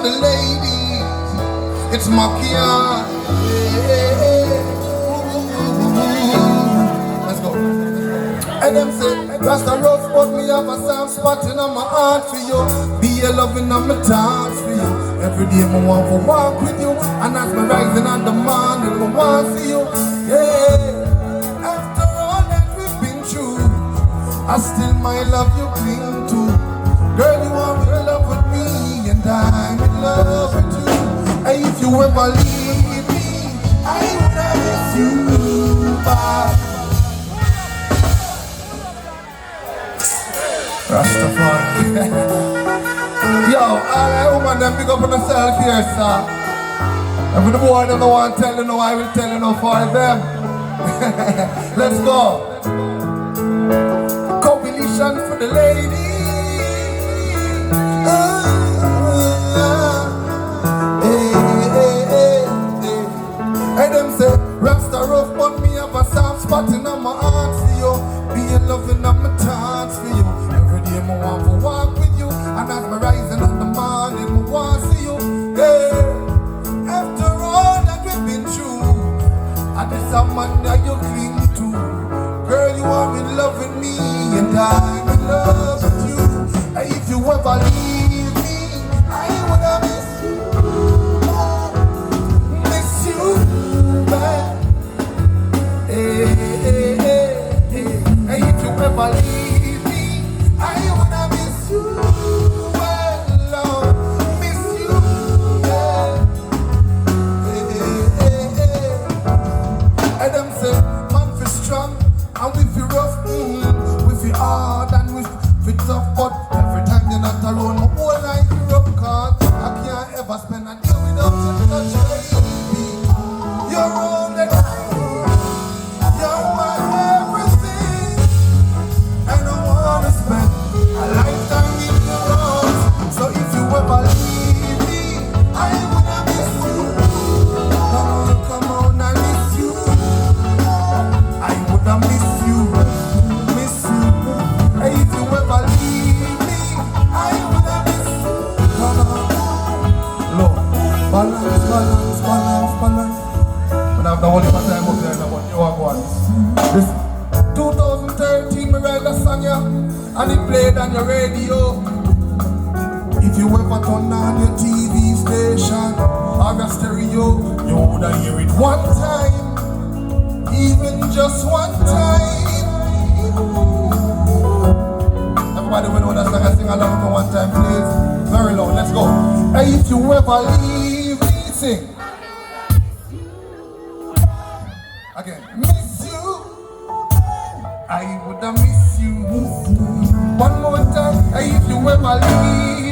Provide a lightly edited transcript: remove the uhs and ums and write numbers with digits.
the ladies. It's Makia. Let's go. And them say, that's the rough, but me have a soft spot in my heart for you. Be a loving on my thoughts for you. Every day I want to walk with you. And as me rising on the morning, I want to see you. Yeah. After all that we've been through, I still might love you cling to. Girl, you are in love with me, and I'm in love with you. And if you ever leave me, I wanna miss you back. Rastafari. Yo, alright, woman, them big up on yourself here, sir. And for the boy that don't want to tell you no, I will tell you no for them. Let's go. Coalition for the lady. And them say, Rasta rough, but me have a soft spot in my heart for you. Be a loving on my thoughts for you. Every day I want to walk with you. And as me rising in the morning, I want to see you. Yeah. After all that we've been through, and this a man that you cling to. Girl, you are in love with me, and I'm in love with you. And if you ever leave me, I wanna miss you. Miss you back. Hey, hey, hey, hey. And if you ever leave me, I wanna miss you. Well, Lord, miss you. Yeah. Hey, hey, hey. And them say, man feel strong, and we feel rough. We feel hard, and we feel tough. But every time you're not around, my whole life you're up. Cause I can't ever spend a day without you touch baby. You're all that I need. You're my everything. And I wanna spend a lifetime in your arms. So if you ever leave me, I wanna miss you. Come on, I miss you. I wanna miss you. Miss you. And if you ever leave me, I wanna miss you. Come on. Look, balance, balance, balance, balance. When I have the only time up there, I want you are one. This 2013, me write a song, yeah, and it played on your radio. If you ever turn on your TV station or a stereo, you would hear it one time, even just one time. Everybody will know that song. I sing along for one time, please. Very low, let's go. Hey, if you ever leave me, sing. Again, miss you. I would have miss you. One more time. Hey, if you ever leave